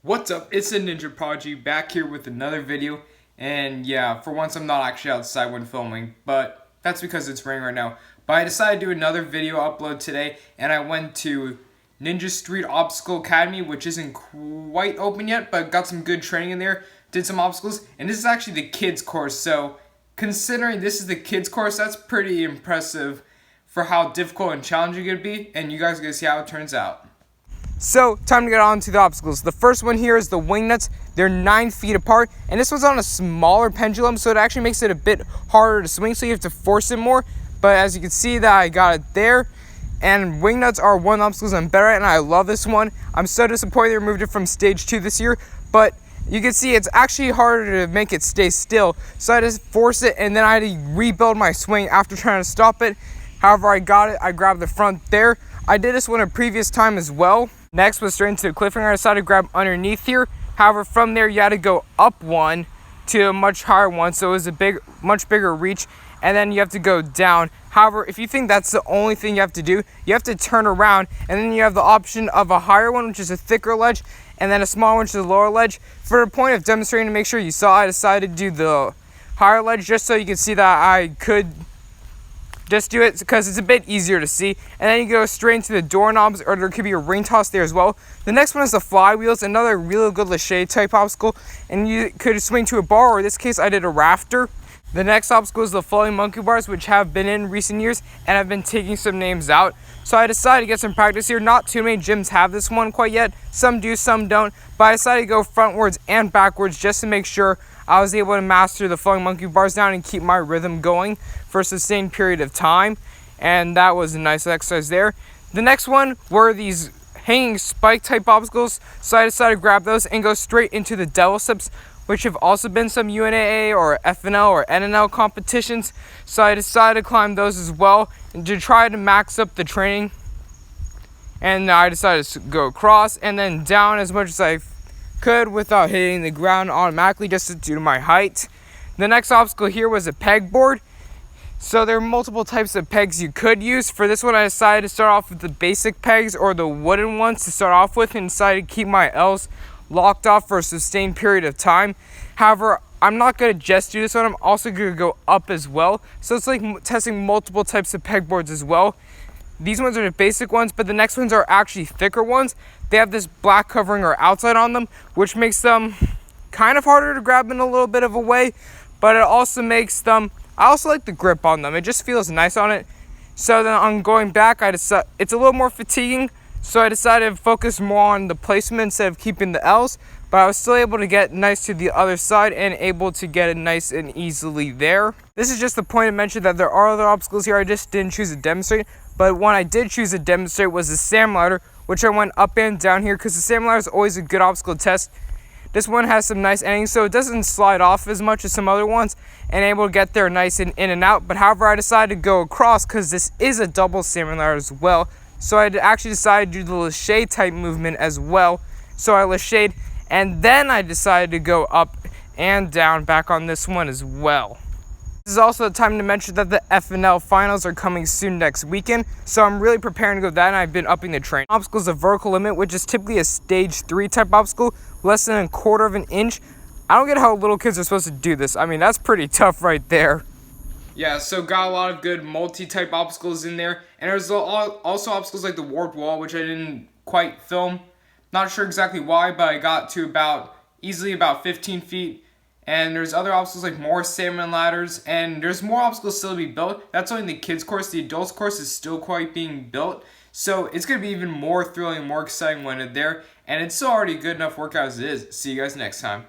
What's up? It's the Ninja Prodigy back here with another video. And yeah, for once I'm not actually outside when filming, but that's because it's raining right now. But I decided to do another video upload today, and I went to Ninja Street Obstacle Academy, which isn't quite open yet, but got some good training in there. Did some obstacles, and this is actually the kids course, so considering this is the kids course, that's pretty impressive for how difficult and challenging it'd be, and you guys are gonna see how it turns out. So, time to get on to the obstacles. The first one here is the wing nuts. They're 9 feet apart, and this one's on a smaller pendulum, so it actually makes it a bit harder to swing, so you have to force it more. But as you can see that I got it there, and wing nuts are one of the obstacles I'm better at, and I love this one. I'm so disappointed they removed it from stage 2 this year, but you can see it's actually harder to make it stay still, so I just force it, and then I had to rebuild my swing after trying to stop it. However, I got it. I grabbed the front there. I did this one a previous time as well. Next was straight into the cliffhanger. I decided to grab underneath here. However, from there you had to go up one to a much higher one, so it was a much bigger reach, and then you have to go down. However, if you think that's the only thing you have to do, you have to turn around, and then you have the option of a higher one, which is a thicker ledge, and then a smaller one, which is a lower ledge. For the point of demonstrating to make sure you saw, I decided to do the higher ledge just so you could see that I could just do it because it's a bit easier to see. And then you go straight into the doorknobs, or there could be a ring toss there as well. The next one is the flywheels, another really good lâché type obstacle, and you could swing to a bar, or in this case I did a rafter. The next obstacle is the floating monkey bars, which have been in recent years and I've been taking some names out. So I decided to get some practice here. Not too many gyms have this one quite yet. Some do, some don't. But I decided to go frontwards and backwards just to make sure I was able to master the floating monkey bars down and keep my rhythm going for a sustained period of time. And that was a nice exercise there. The next one were these hanging spike type obstacles. So I decided to grab those and go straight into the devil steps, which have also been some UNAA or FNL or NNL competitions. So I decided to climb those as well and to try to max up the training. And I decided to go across and then down as much as I could without hitting the ground automatically, just due to my height. The next obstacle here was a pegboard. So there are multiple types of pegs you could use. For this one I decided to start off with the basic pegs, or the wooden ones to start off with, and decided to keep my L's locked off for a sustained period of time. However, I'm not going to just do this one, I'm also going to go up as well. So it's like testing multiple types of pegboards as well. These ones are the basic ones, but the next ones are actually thicker ones. They have this black covering or outside on them, which makes them kind of harder to grab in a little bit of a way, but it also makes them, I also like the grip on them. It just feels nice on it. So then on going back, it's a little more fatiguing, so I decided to focus more on the placement instead of keeping the L's, but I was still able to get nice to the other side and able to get it nice and easily there. This is just the point to mention that there are other obstacles here. I just didn't choose to demonstrate, but one I did choose to demonstrate was the SAM ladder, which I went up and down here because the SAM ladder is always a good obstacle to test. This one has some nice endings, so it doesn't slide off as much as some other ones, and able to get there nice and in and out. But however, I decided to go across because this is a double SAM ladder as well. So I actually decided to do the lâché type movement as well. So I lâchéed, and then I decided to go up and down back on this one as well. This is also the time to mention that the FNL finals are coming soon next weekend, so I'm really preparing to go that, and I've been upping the training. Obstacle is a vertical limit, which is typically a stage 3 type obstacle, less than 1/4 of an inch. I don't get how little kids are supposed to do this. I mean, that's pretty tough right there. Yeah, so got a lot of good multi-type obstacles in there. And there's also obstacles like the warped wall, which I didn't quite film. Not sure exactly why, but I got to easily about 15 feet. And there's other obstacles like more salmon ladders. And there's more obstacles still to be built. That's only the kids course. The adults course is still quite being built. So it's going to be even more thrilling, more exciting when it's there. And it's still already a good enough workout as it is. See you guys next time.